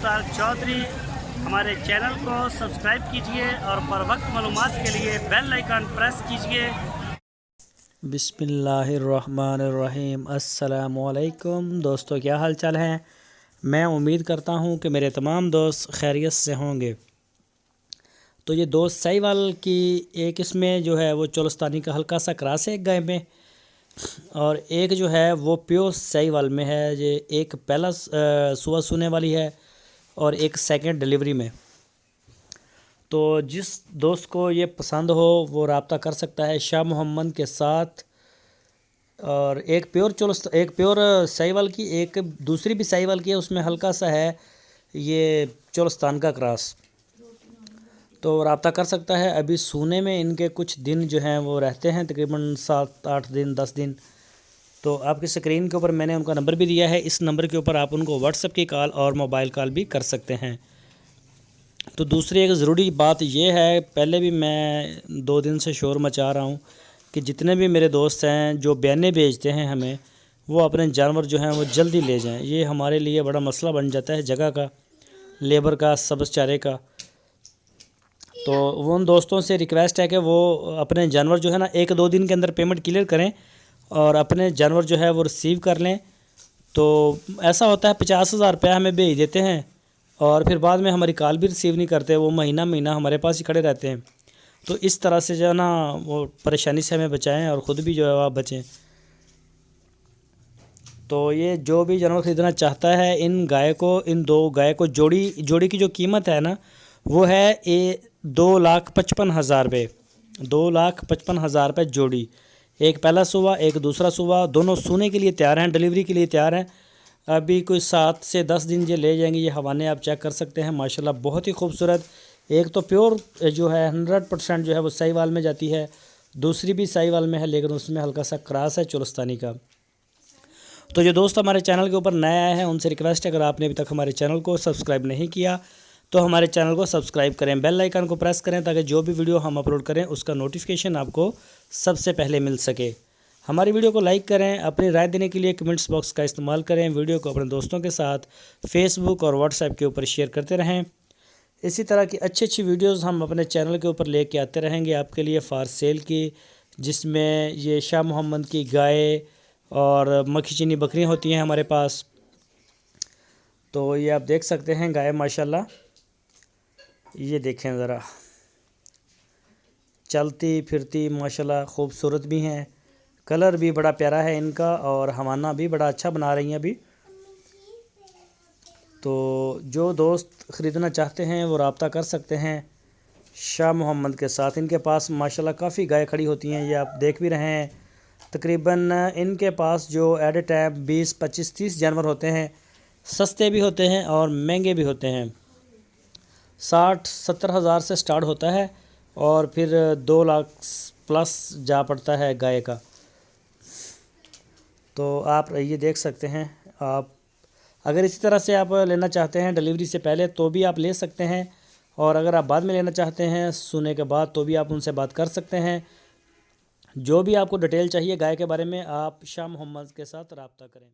मुश्ताक चौधरी। हमारे चैनल को सब्सक्राइब कीजिए और बर वक्त मालूमात के लिए बेल आइकन प्रेस कीजिए। बिस्मिल्लाहिर्रहमानिर्रहीम। अस्सलामुअलैकुम दोस्तों, क्या हाल चाल है। मैं उम्मीद करता हूँ कि मेरे तमाम दोस्त खैरियत से होंगे। तो ये दोस्त साहिवाल की एक इसमें जो है वो चोलस्तानी का हल्का सा क्रॉस है एक गाय में, और एक जो है वो प्योर साहिवाल में है। ये एक पहला सुबह सूने वाली है और एक सेकंड डिलीवरी में। तो जिस दोस्त को ये पसंद हो वो रब्ता कर सकता है शाह मोहम्मद के साथ। और एक प्योर साहिवाल की, एक दूसरी भी साहिवाल की है, उसमें हल्का सा है ये चोलस्तान का क्रॉस। तो रब्ता कर सकता है। अभी सूने में इनके कुछ दिन जो हैं वो रहते हैं, तकरीबन 7-8 दिन 10 दिन। तो आपकी स्क्रीन के ऊपर मैंने उनका नंबर भी दिया है। इस नंबर के ऊपर आप उनको व्हाट्सएप की कॉल और मोबाइल कॉल भी कर सकते हैं। तो दूसरी एक ज़रूरी बात ये है, पहले भी मैं 2 दिन से शोर मचा रहा हूँ कि जितने भी मेरे दोस्त हैं जो बयाने भेजते हैं हमें, वो अपने जानवर जो हैं वो जल्दी ले जाएं। ये हमारे लिए बड़ा मसला बन जाता है, जगह का, लेबर का, सब्ज़ चारे का। तो वो उन दोस्तों से रिक्वेस्ट है कि वो अपने जानवर जो है ना 1-2 दिन के अंदर पेमेंट क्लियर करें और अपने जानवर जो है वो रिसीव कर लें। तो ऐसा होता है 50,000 रुपया हमें भेज देते हैं और फिर बाद में हमारी कॉल भी रिसीव नहीं करते, वो महीना महीना हमारे पास ही खड़े रहते हैं। तो इस तरह से जो है ना वो परेशानी से हमें बचाएं और ख़ुद भी जो है आप बचें। तो ये जो भी जानवर ख़रीदना चाहता है, इन दो गाय को जोड़ी की जो कीमत है ना वो है 2,55,000 रुपये। 2,55,000 रुपये जोड़ी। एक पहला सूबा एक दूसरा सूबा, दोनों सूने के लिए तैयार हैं, डिलीवरी के लिए तैयार हैं। अभी कोई 7 से 10 दिन ये ले जाएंगे। ये हवाने आप चेक कर सकते हैं, माशाल्लाह बहुत ही खूबसूरत। एक तो प्योर जो है 100% जो है वो साहिवाल में जाती है, दूसरी भी साहिवाल में है लेकिन उसमें हल्का सा क्रॉस है चोलस्तानी का। तो जो दोस्त हमारे चैनल के ऊपर नए आए हैं उनसे रिक्वेस्ट है, अगर आपने अभी तक हमारे चैनल को सब्सक्राइब नहीं किया तो हमारे चैनल को सब्सक्राइब करें, बेल आइकन को प्रेस करें ताकि जो भी वीडियो हम अपलोड करें उसका नोटिफिकेशन आपको सबसे पहले मिल सके। हमारी वीडियो को लाइक करें, अपनी राय देने के लिए कमेंट्स बॉक्स का इस्तेमाल करें, वीडियो को अपने दोस्तों के साथ फेसबुक और व्हाट्सएप के ऊपर शेयर करते रहें। इसी तरह की अच्छी वीडियोज़ हम अपने चैनल के ऊपर लेके आते रहेंगे आपके लिए फॉर सेल की, जिसमें ये शाह मोहम्मद की गाय और मक्खी चीनी बकरियाँ होती हैं हमारे पास। तो ये आप देख सकते हैं गाय माशाल्लाह, ये देखें ज़रा, चलती फिरती माशाल्लाह खूबसूरत भी हैं, कलर भी बड़ा प्यारा है इनका और हवाना भी बड़ा अच्छा बना रही हैं अभी। तो जो दोस्त ख़रीदना चाहते हैं वो रब्ता कर सकते हैं शाह मोहम्मद के साथ। इनके पास माशाल्लाह काफ़ी गाय खड़ी होती हैं, ये आप देख भी रहे हैं। तकरीबन इनके पास जो एट ए टाइम 20, 25, 30 जानवर होते हैं, सस्ते भी होते हैं और महंगे भी होते हैं। 60-70 हज़ार से स्टार्ट होता है और फिर 2 लाख प्लस जा पड़ता है गाय का। तो आप ये देख सकते हैं। आप अगर इसी तरह से आप लेना चाहते हैं डिलीवरी से पहले तो भी आप ले सकते हैं, और अगर आप बाद में लेना चाहते हैं सुने के बाद तो भी आप उनसे बात कर सकते हैं। जो भी आपको डिटेल चाहिए गाय के बारे में आप शाह मोहम्मद के साथ रब्ता करें।